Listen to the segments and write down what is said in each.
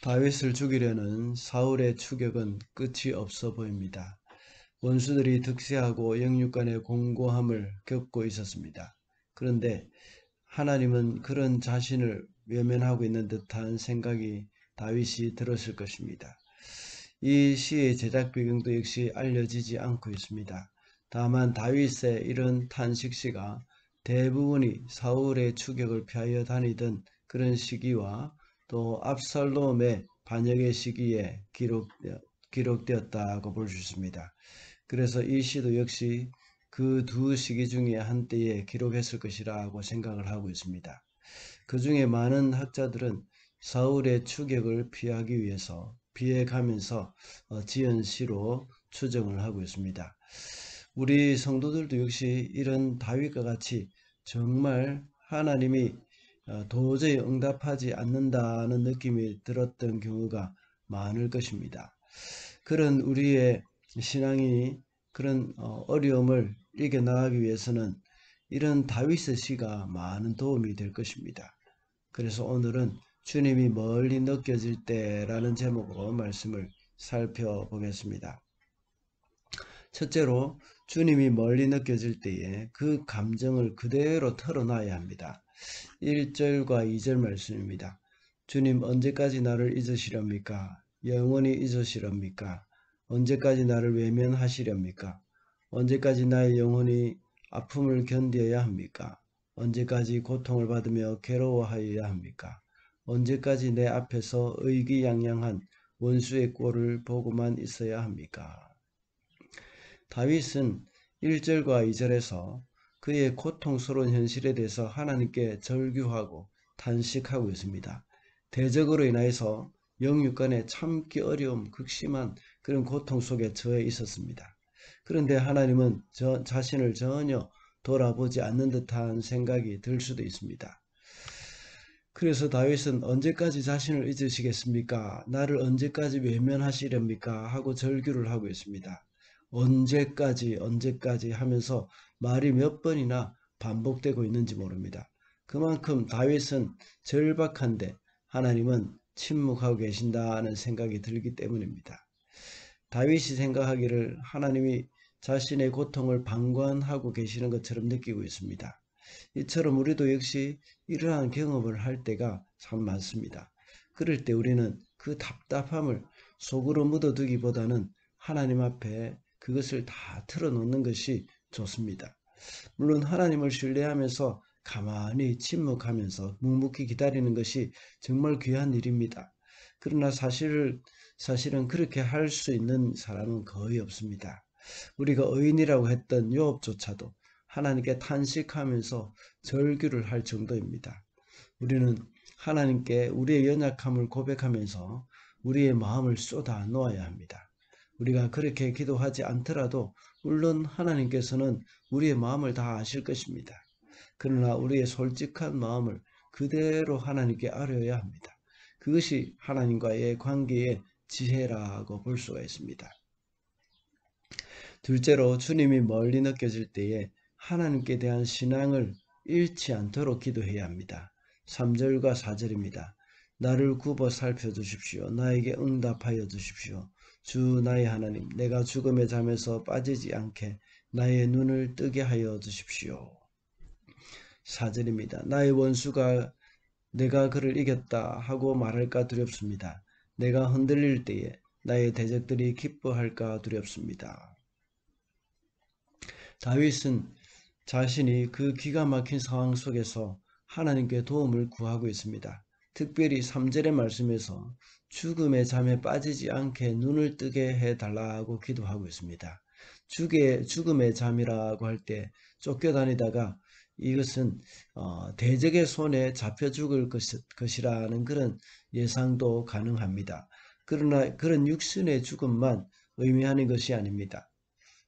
다윗을 죽이려는 사울의 추격은 끝이 없어 보입니다. 원수들이 득세하고 영육간의 공고함을 겪고 있었습니다. 그런데 하나님은 그런 자신을 외면하고 있는 듯한 생각이 다윗이 들었을 것입니다. 이 시의 제작 배경도 역시 알려지지 않고 있습니다. 다만 다윗의 이런 탄식시가 대부분이 사울의 추격을 피하여 다니던 그런 시기와 또 압살롬의 반역의 시기에 기록되었다고 볼 수 있습니다. 그래서 이 시도 역시 그 두 시기 중에 한때에 기록했을 것이라고 생각을 하고 있습니다. 그 중에 많은 학자들은 사울의 추격을 피하기 위해서 피해가면서 지은 시로 추정을 하고 있습니다. 우리 성도들도 역시 이런 다윗과 같이 정말 하나님이 도저히 응답하지 않는다는 느낌이 들었던 경우가 많을 것입니다. 그런 우리의 신앙이 그런 어려움을 이겨나가기 위해서는 이런 다윗의 시가 많은 도움이 될 것입니다. 그래서 오늘은 주님이 멀리 느껴질 때라는 제목으로 말씀을 살펴보겠습니다. 첫째로 주님이 멀리 느껴질 때에 그 감정을 그대로 털어놔야 합니다. 1절과 2절 말씀입니다. 주님 언제까지 나를 잊으시렵니까? 영원히 잊으시렵니까? 언제까지 나를 외면하시렵니까? 언제까지 나의 영혼이 아픔을 견뎌야 합니까? 언제까지 고통을 받으며 괴로워하여야 합니까? 언제까지 내 앞에서 의기양양한 원수의 꼴을 보고만 있어야 합니까? 다윗은 1절과 2절에서 그의 고통스러운 현실에 대해서 하나님께 절규하고 탄식하고 있습니다. 대적으로 인하여서 영육간에 참기 어려움, 극심한 그런 고통 속에 처해 있었습니다. 그런데 하나님은 자신을 전혀 돌아보지 않는 듯한 생각이 들 수도 있습니다. 그래서 다윗은 언제까지 자신을 잊으시겠습니까? 나를 언제까지 외면하시렵니까? 하고 절규를 하고 있습니다. 언제까지 하면서 말이 몇 번이나 반복되고 있는지 모릅니다. 그만큼 다윗은 절박한데 하나님은 침묵하고 계신다는 생각이 들기 때문입니다. 다윗이 생각하기를 하나님이 자신의 고통을 방관하고 계시는 것처럼 느끼고 있습니다. 이처럼 우리도 역시 이러한 경험을 할 때가 참 많습니다. 그럴 때 우리는 그 답답함을 속으로 묻어두기보다는 하나님 앞에 그것을 다 털어놓는 것이 좋습니다. 물론 하나님을 신뢰하면서 가만히 침묵하면서 묵묵히 기다리는 것이 정말 귀한 일입니다. 그러나 사실은 그렇게 할 수 있는 사람은 거의 없습니다. 우리가 의인이라고 했던 욥조차도 하나님께 탄식하면서 절규를 할 정도입니다. 우리는 하나님께 우리의 연약함을 고백하면서 우리의 마음을 쏟아 놓아야 합니다. 우리가 그렇게 기도하지 않더라도 물론 하나님께서는 우리의 마음을 다 아실 것입니다. 그러나 우리의 솔직한 마음을 그대로 하나님께 아뢰어야 합니다. 그것이 하나님과의 관계의 지혜라고 볼 수가 있습니다. 둘째로 주님이 멀리 느껴질 때에 하나님께 대한 신앙을 잃지 않도록 기도해야 합니다. 3절과 4절입니다. 나를 굽어 살펴주십시오. 나에게 응답하여 주십시오. 주 나의 하나님, 내가 죽음의 잠에서 빠지지 않게 나의 눈을 뜨게 하여 주십시오. 4절입니다. 나의 원수가 내가 그를 이겼다 하고 말할까 두렵습니다. 내가 흔들릴 때에 나의 대적들이 기뻐할까 두렵습니다. 다윗은 자신이 그 기가 막힌 상황 속에서 하나님께 도움을 구하고 있습니다. 특별히 3절의 말씀에서 죽음의 잠에 빠지지 않게 눈을 뜨게 해달라고 기도하고 있습니다. 죽음의 잠이라고 할 때 쫓겨다니다가 이것은 대적의 손에 잡혀 죽을 것이라는 그런 예상도 가능합니다. 그러나 그런 육신의 죽음만 의미하는 것이 아닙니다.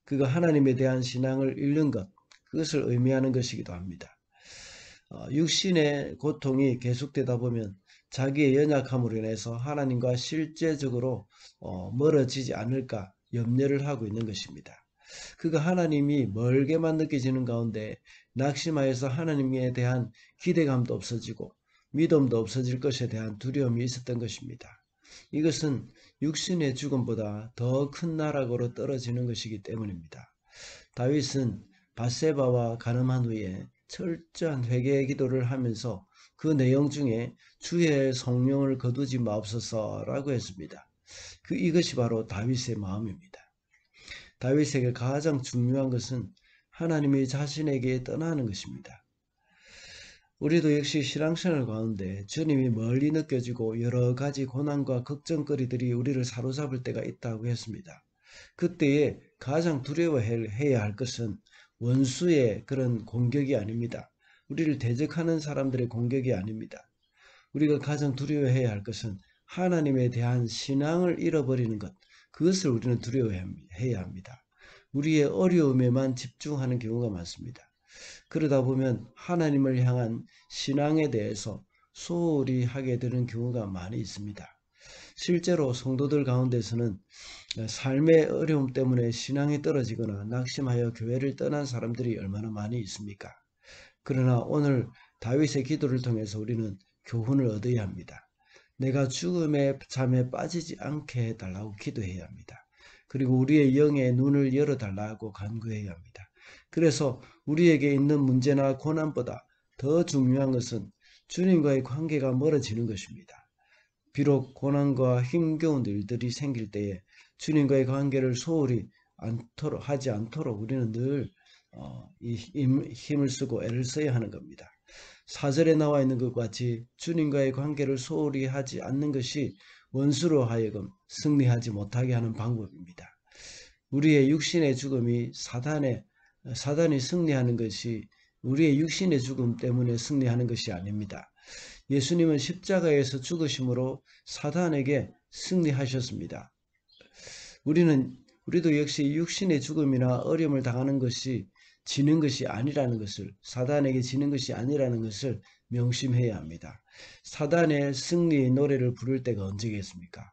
그가 하나님에 대한 신앙을 잃는 것, 그것을 의미하는 것이기도 합니다. 육신의 고통이 계속되다 보면 자기의 연약함으로 인해서 하나님과 실제적으로 멀어지지 않을까 염려를 하고 있는 것입니다. 그가 하나님이 멀게만 느껴지는 가운데 낙심하여서 하나님에 대한 기대감도 없어지고 믿음도 없어질 것에 대한 두려움이 있었던 것입니다. 이것은 육신의 죽음보다 더 큰 나락으로 떨어지는 것이기 때문입니다. 다윗은 밧세바와 간음한 후에 철저한 회개의 기도를 하면서 그 내용 중에 주의 성령을 거두지 마옵소서라고 했습니다. 이것이 바로 다윗의 마음입니다. 다윗에게 가장 중요한 것은 하나님이 자신에게 떠나는 것입니다. 우리도 역시 신앙생활 가운데 주님이 멀리 느껴지고 여러 가지 고난과 걱정거리들이 우리를 사로잡을 때가 있다고 했습니다. 그때에 가장 두려워해야 할 것은 원수의 그런 공격이 아닙니다. 우리를 대적하는 사람들의 공격이 아닙니다. 우리가 가장 두려워해야 할 것은 하나님에 대한 신앙을 잃어버리는 것, 그것을 우리는 두려워해야 합니다. 우리의 어려움에만 집중하는 경우가 많습니다. 그러다 보면 하나님을 향한 신앙에 대해서 소홀히 하게 되는 경우가 많이 있습니다. 실제로 성도들 가운데서는 삶의 어려움 때문에 신앙이 떨어지거나 낙심하여 교회를 떠난 사람들이 얼마나 많이 있습니까? 그러나 오늘 다윗의 기도를 통해서 우리는 교훈을 얻어야 합니다. 내가 죽음의 잠에 빠지지 않게 해달라고 기도해야 합니다. 그리고 우리의 영의 눈을 열어달라고 간구해야 합니다. 그래서 우리에게 있는 문제나 고난보다 더 중요한 것은 주님과의 관계가 멀어지는 것입니다. 비록 고난과 힘겨운 일들이 생길 때에 주님과의 관계를 소홀히 하지 않도록 우리는 늘 힘을 쓰고 애를 써야 하는 겁니다. 4절에 나와 있는 것과 같이 주님과의 관계를 소홀히 하지 않는 것이 원수로 하여금 승리하지 못하게 하는 방법입니다. 우리의 육신의 죽음이 사단이 승리하는 것이 우리의 육신의 죽음 때문에 승리하는 것이 아닙니다. 예수님은 십자가에서 죽으심으로 사단에게 승리하셨습니다. 우리도 역시 육신의 죽음이나 어려움을 당하는 것이 지는 것이 아니라는 것을, 사단에게 지는 것이 아니라는 것을 명심해야 합니다. 사단의 승리의 노래를 부를 때가 언제겠습니까?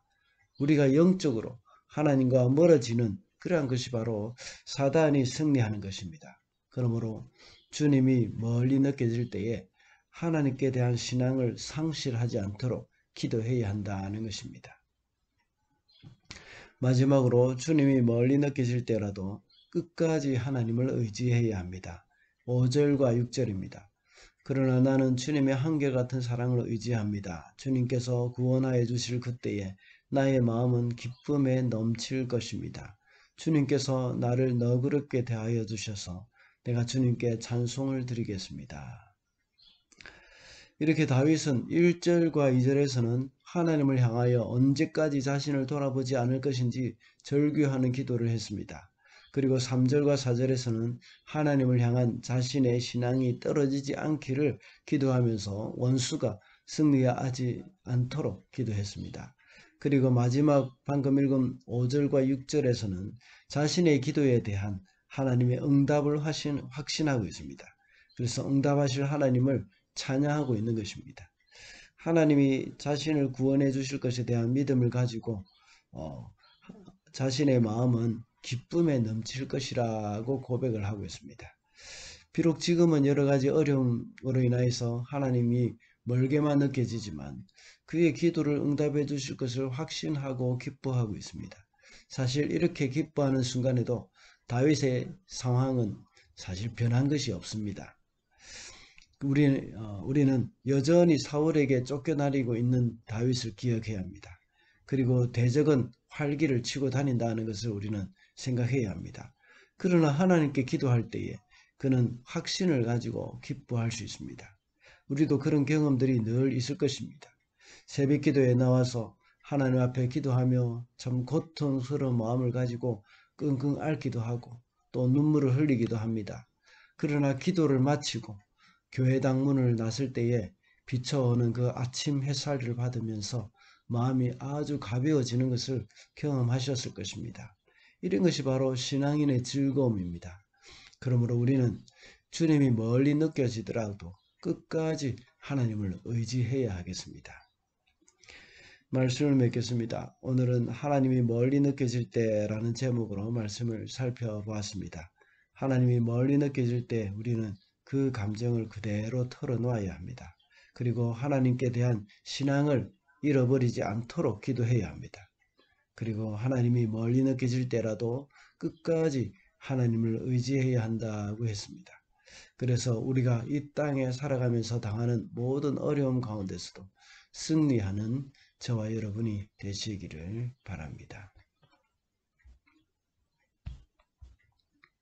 우리가 영적으로 하나님과 멀어지는 그러한 것이 바로 사단이 승리하는 것입니다. 그러므로 주님이 멀리 느껴질 때에 하나님께 대한 신앙을 상실하지 않도록 기도해야 한다는 것입니다. 마지막으로 주님이 멀리 느껴질 때라도 끝까지 하나님을 의지해야 합니다. 5절과 6절입니다. 그러나 나는 주님의 한결같은 사랑을 의지합니다. 주님께서 구원하여 주실 그때에 나의 마음은 기쁨에 넘칠 것입니다. 주님께서 나를 너그럽게 대하여 주셔서 내가 주님께 찬송을 드리겠습니다. 이렇게 다윗은 1절과 2절에서는 하나님을 향하여 언제까지 자신을 돌아보지 않을 것인지 절규하는 기도를 했습니다. 그리고 3절과 4절에서는 하나님을 향한 자신의 신앙이 떨어지지 않기를 기도하면서 원수가 승리하지 않도록 기도했습니다. 그리고 마지막 방금 읽은 5절과 6절에서는 자신의 기도에 대한 하나님의 응답을 확신하고 있습니다. 그래서 응답하실 하나님을 찬양하고 있는 것입니다. 하나님이 자신을 구원해 주실 것에 대한 믿음을 가지고 자신의 마음은 기쁨에 넘칠 것이라고 고백을 하고 있습니다. 비록 지금은 여러 가지 어려움으로 인하여서 하나님이 멀게만 느껴지지만 그의 기도를 응답해 주실 것을 확신하고 기뻐하고 있습니다. 사실 이렇게 기뻐하는 순간에도 다윗의 상황은 사실 변한 것이 없습니다. 우리는 여전히 사울에게 쫓겨다니고 있는 다윗을 기억해야 합니다. 그리고 대적은 활기를 치고 다닌다는 것을 우리는 생각해야 합니다. 그러나 하나님께 기도할 때에 그는 확신을 가지고 기뻐할 수 있습니다. 우리도 그런 경험들이 늘 있을 것입니다. 새벽 기도에 나와서 하나님 앞에 기도하며 참 고통스러운 마음을 가지고 끙끙 앓기도 하고 또 눈물을 흘리기도 합니다. 그러나 기도를 마치고 교회당 문을 나설 때에 비춰오는 그 아침 햇살을 받으면서 마음이 아주 가벼워지는 것을 경험하셨을 것입니다. 이런 것이 바로 신앙인의 즐거움입니다. 그러므로 우리는 주님이 멀리 느껴지더라도 끝까지 하나님을 의지해야 하겠습니다. 말씀을 맺겠습니다. 오늘은 하나님이 멀리 느껴질 때라는 제목으로 말씀을 살펴보았습니다. 하나님이 멀리 느껴질 때 우리는 그 감정을 그대로 털어놓아야 합니다. 그리고 하나님께 대한 신앙을 잃어버리지 않도록 기도해야 합니다. 그리고 하나님이 멀리 느껴질 때라도 끝까지 하나님을 의지해야 한다고 했습니다. 그래서 우리가 이 땅에 살아가면서 당하는 모든 어려움 가운데서도 승리하는 저와 여러분이 되시기를 바랍니다.